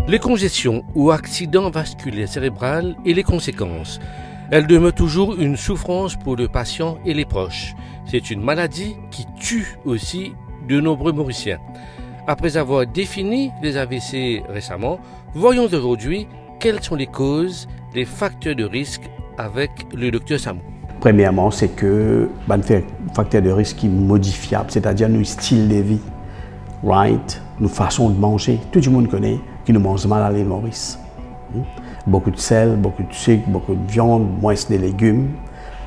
Les congestions ou accidents vasculaires cérébrales et les conséquences. Elle demeure toujours une souffrance pour le patient et les proches. C'est une maladie qui tue aussi de nombreux Mauriciens. Après avoir défini les AVC récemment, voyons aujourd'hui quelles sont les causes, les facteurs de risque avec le docteur Samou. Premièrement, c'est que un facteur de risque qui est modifiable, c'est-à-dire nos styles de vie, right? Nos façons de manger. Tout le monde connaît qui nous mange mal à l'île Maurice. Beaucoup de sel, beaucoup de sucre, beaucoup de viande, moins de légumes.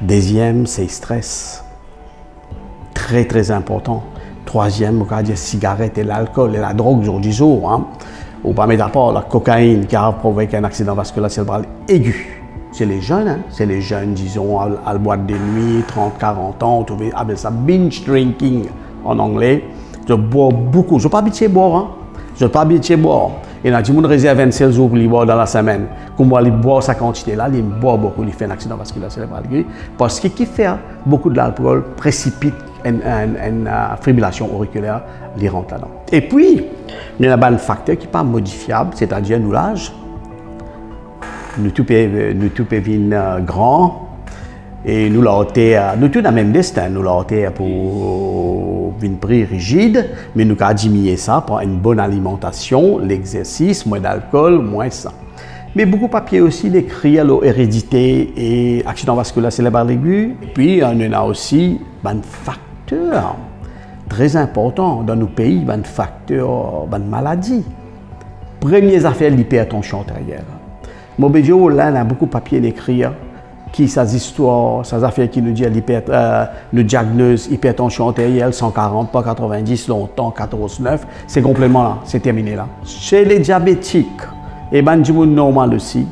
Deuxième, c'est le stress. Très, très important. Troisième, on va dire cigarette et l'alcool et la drogue aujourd'hui jour. Ou pas mettre à part la cocaïne qui a provoqué un accident vasculaire cérébral aigu. C'est les jeunes, c'est les jeunes, disons, à la boîte de nuit, 30-40 ans, on appelle ça binge drinking en anglais. Je bois beaucoup, je ne suis pas habitué à boire, je ne suis pas habitué à boire. Et là, tout le monde réserve 27 jours pour les boire dans la semaine. Comme moi, il boit sa quantité-là, il boit beaucoup, il fait un accident vasculaire cérébral aigu. Parce que qui fait beaucoup de l'alcool précipite une fibrillation auriculaire, il rentre là-dedans. Et puis, il y a un facteur qui n'est pas modifiable, c'est-à-dire nous l'âge. Nous tous devenons grands et nous tous le même destin. Nous l'avons pour une prix rigide, mais nous avons diminué ça par une bonne alimentation, l'exercice, moins d'alcool, moins ça. Mais beaucoup de papiers aussi décrit l'hérédité et accident vasculaire cérébral aigu. Et puis, on a aussi un facteur très important dans nos pays, un facteur de maladie. Première affaire, l'hypertension artérielle. Mon bédio, là, on a beaucoup de papiers d'écrire qui ces histoires, ces affaires qui nous disent le diagnose hypertension artérielle 140, pas 90, longtemps 89, c'est complètement là, c'est terminé là. Chez les diabétiques, et ben du monde normal aussi,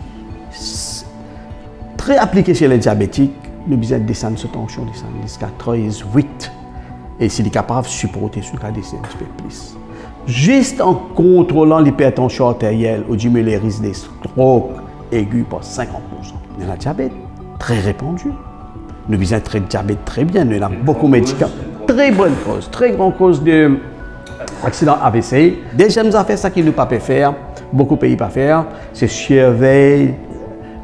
très appliqué chez les diabétiques, nous besoin de descendre cette tension, descendre jusqu'à 13, 8. Et s'il est capable de supporter ce cas descendre un petit peu plus. Juste en contrôlant l'hypertension artérielle, on diminue les risques des strokes aigus par 50%. Il y a le diabète très répandu. Nous visons traiter le diabète très bien. Nous avons beaucoup de médicaments. Très bonne cause, très grande cause d'accident AVC. Deuxième affaire, ça qu'il ne peut pas faire, beaucoup de pays ne peuvent pas faire, c'est surveiller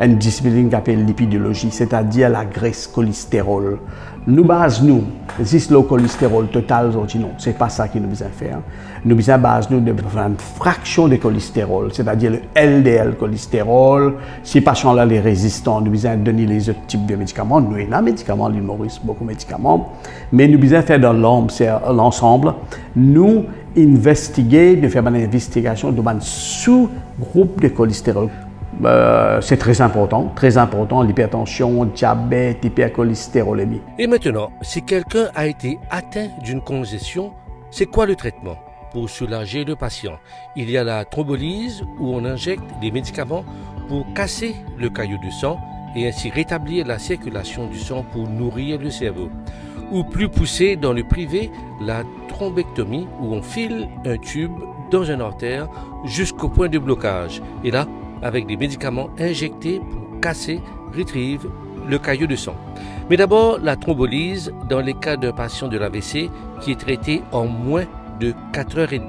une discipline qu'on appelle l'épidémiologie, c'est-à-dire la graisse cholestérol. Nous basons, juste le cholestérol total, non, ce n'est pas ça que nous devons faire. Nous devons baser de une fraction de cholestérol, c'est-à-dire le LDL cholestérol. Si les patients là les résistants, nous devons donner les autres types de médicaments. Nous avons des médicaments, l'île Maurice, beaucoup de médicaments. Mais nous devons faire dans l'ensemble, nous investiguer, de faire une investigation de un sous-groupe de cholestérol. C'est très important, l'hypertension, diabète, hypercholestérolémie. Et maintenant, si quelqu'un a été atteint d'une congestion, c'est quoi le traitement? Pour soulager le patient, il y a la thrombolyse où on injecte des médicaments pour casser le caillot de sang et ainsi rétablir la circulation du sang pour nourrir le cerveau. Ou plus poussé dans le privé, la thrombectomie où on file un tube dans une artère jusqu'au point de blocage. Et là, avec des médicaments injectés pour casser, retrieve le caillot de sang. Mais d'abord, la thrombolyse dans les cas d'un patient de l'AVC qui est traité en moins de 4h30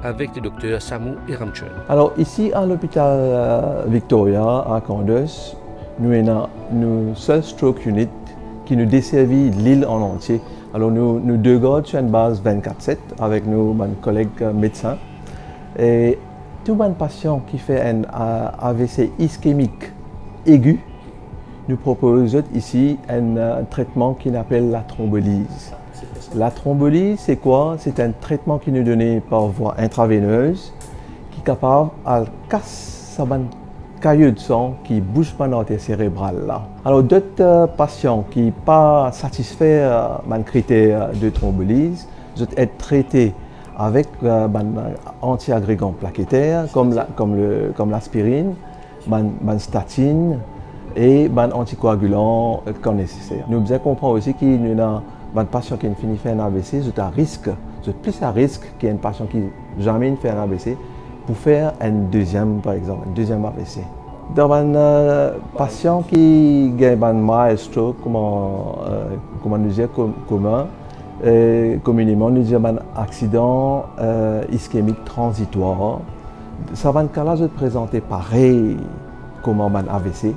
avec le docteur Samou Eramchon. Alors ici à l'hôpital Victoria à Candace, nous avons une seule stroke unit qui nous desservit l'île en entier. Alors nous deux gars sur une base 24/7 avec nos collègues médecins. Et tout un patient qui fait un AVC ischémique aigu, nous proposons ici un traitement qu'on appelle la thrombolyse. La thrombolyse, c'est quoi? C'est un traitement qui nous est donné par voie intraveineuse, qui est capable de casser un caillot de sang qui bouge pas dans l'artère cérébrale. Là. Alors d'autres patients qui ne sont pas satisfaits des critères de thrombolyse, doivent être traités avec anti-agrégants plaquettaires comme l'aspirine, statine et anticoagulants quand nécessaire. Nous devons comprendre aussi qu'il y a un patient qui finit faire un AVC, c'est plus à risque qu'un patient qui jamais fait un AVC pour faire un deuxième, par exemple, un deuxième AVC. Dans un patient qui a un mild stroke, comment nous dire commun, communément nous disons un accident ischémique transitoire Ça va nous présenter pareil comme un AVC.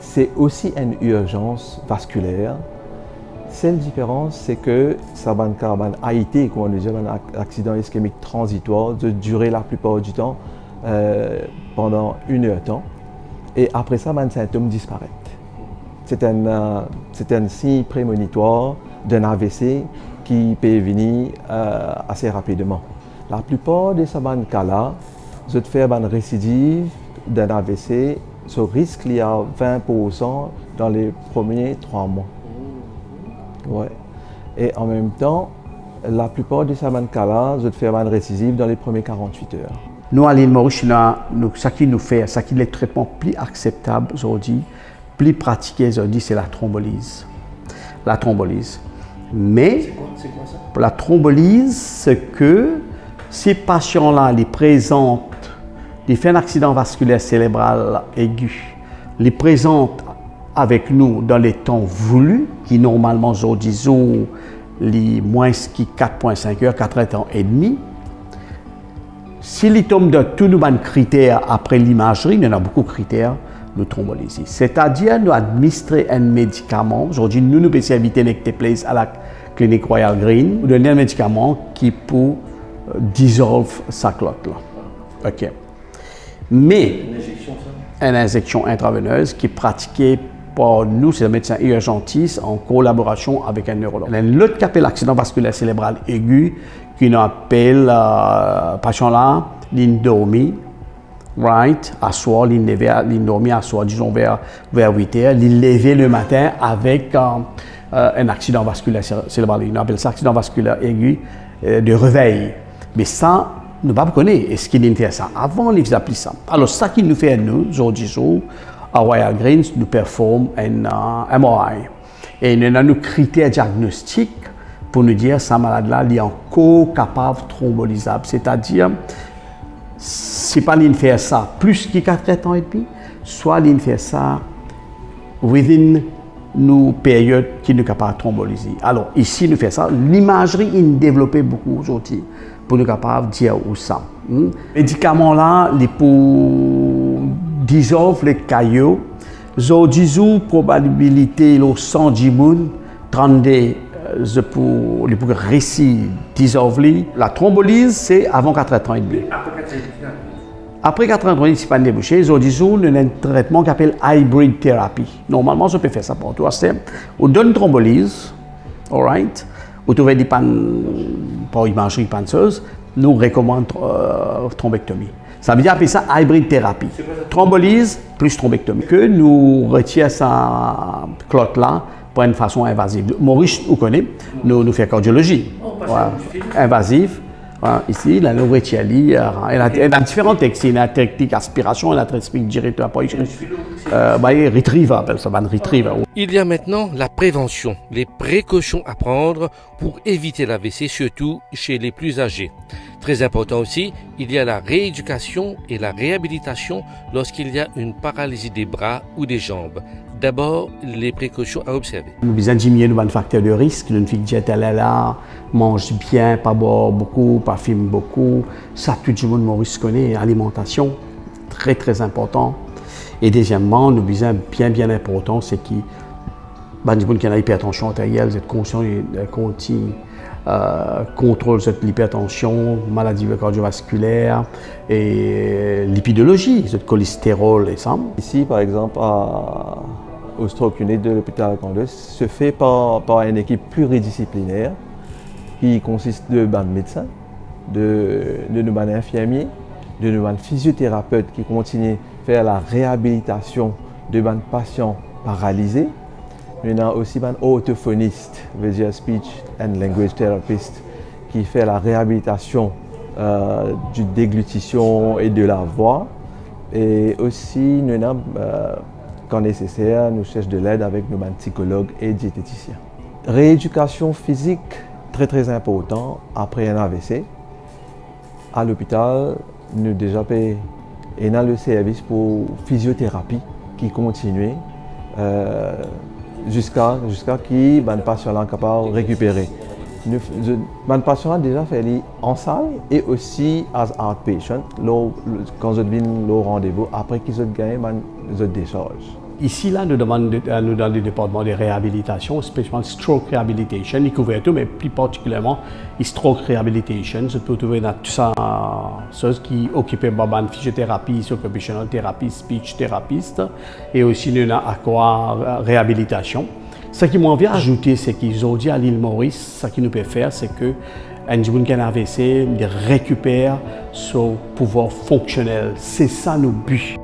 C'est aussi une urgence vasculaire. Seule différence, c'est que ça va un AIT, comme on dit, un accident ischémique transitoire, de durer la plupart du temps pendant 1 heure de temps. Et après ça, les symptômes disparaissent. C'est un signe prémonitoire d'un AVC qui peut venir assez rapidement. La plupart de ces cas-là, je fais une récidive d'un AVC, ce risque il y a 20% dans les premiers 3 mois. Ouais. Et en même temps, la plupart de ces cas-là, je fais une récidive dans les premiers 48 heures. Nous, à l'île Maurice, ce qui nous fait, ce qui est le traitement plus acceptable aujourd'hui, plus pratiqué aujourd'hui, c'est la thrombolyse. La thrombolyse. Mais, C'est quoi ça? la thrombolyse, c'est que ces patients-là, ils présentent, ils font un accident vasculaire cérébral aigu, ils présentent avec nous dans les temps voulus, qui normalement aujourd'hui sont les moins qui 4,5 heures, 4 ans et demi. Si les tombent de tous nos critères après l'imagerie, il y en a beaucoup de critères de thrombolyse. C'est-à-dire, nous administrer un médicament. Aujourd'hui, nous pouvons éviter Necteplase à la clinique Royal Green. Nous donner un médicament qui peut dissolver sa clotte. Là. OK. Mais, Une injection, ça? une injection intraveineuse qui est pratiquée par nous, c'est le médecin urgentiste en collaboration avec un neurologue. L'autre qui appelle l'accident vasculaire cérébral aigu, qui nous appelle patient-là, l'indormie, right, à soir, l'indormie à soir, disons vers 8 heures, l'lever le matin avec un accident vasculaire cérébral. On appelle ça accident vasculaire aigu de réveil. Mais ça, nous ne connaissons pas. Est-ce qu'il fait ça avant, il applique ça. Alors, ça qui nous fait, nous, aujourd'hui, à Royal Greens, nous performons un MRI. Et nous avons nos critères diagnostiques pour nous dire que cette malade-là est encore capable de thrombolysable. C'est-à-dire, si pas l'in fait ça plus que 4 ans et demi, soit l'in fait ça within nos périodes qui nous capable de thrombolyser. Alors, ici, nous faisons ça. L'imagerie est développée beaucoup aujourd'hui pour nous capable de dire où ça. Les médicaments là, les pour dissolver les cailloux, aujourd'hui, probabilité au 110 moun, 32 pour les récits dissolver. La thrombolyse, c'est avant 4 ans et demi. Après 4 ans et demi, si pas débouché, aujourd'hui, nous avons un traitement qui s'appelle hybrid therapy. Normalement, je peux faire ça pour toi. On donne une thrombolyse, all right. Vous trouvez des pannes pour imagerie panseuse, nous recommandons thrombectomie. Ça veut dire appeler ça hybrid thérapie. Thrombolyse plus thrombectomie. Que nous retirons sa clotte là pour une façon invasive. Maurice, vous connaissez, nous faisons cardiologie. Invasive. Ici, la nourriture, elle a différentes techniques. La technique aspiration, la technique directeur retriever, appelle ça, retriever. Il y a maintenant la prévention, les précautions à prendre pour éviter l'AVC, surtout chez les plus âgés. Très important aussi, il y a la rééducation et la réhabilitation lorsqu'il y a une paralysie des bras ou des jambes. D'abord, les précautions à observer. Nous devons diminuer nos facteurs de risque. Une fille qui est là, mange bien, pas boire beaucoup, pas fume beaucoup. Ça, tout le monde Maurice connaît. Alimentation, très très important. Et deuxièmement, nous devons bien important, c'est que les gens qui ont l'hypertension artérielle, vous êtes conscient de contrôle de l'hypertension, maladie cardiovasculaire et lipidologie, le cholestérol et ça. Ici, par exemple, au stroke unit de l'hôpital Candos, se fait par une équipe pluridisciplinaire qui consiste de médecins, de nos infirmiers, de nos physiothérapeutes qui continuent à faire la réhabilitation de patients paralysés. Il y a aussi un orthophoniste, speech and language therapist, qui fait la réhabilitation du déglutition et de la voix. Et aussi, nous avons, quand nécessaire, nous cherchons de l'aide avec nos psychologues et diététiciens. Rééducation physique, très très important après un AVC. À l'hôpital, nous déjà payons le service pour physiothérapie qui continue. Jusqu'à qui le patient est capable de récupérer. Mon patient a déjà fait en salle et aussi as outpatient, quand je viens au rendez-vous, après qu'ils ont gagné, je décharge. Ici, là, nous dans le département de réhabilitation, spécialement stroke rehabilitation, il couvre tout, mais plus particulièrement stroke rehabilitation. Je peux trouver tout ça, ceux qui occupent de physiothérapie, occupational therapy, speech therapiste, et aussi nous avons aqua réhabilitation. Ce qui m'a envie d'ajouter, c'est qu'ils ont dit à l'île Maurice, ce qu'ils nous peut faire, c'est que un jour qui a un AVC, récupère son pouvoir fonctionnel. C'est ça nos buts.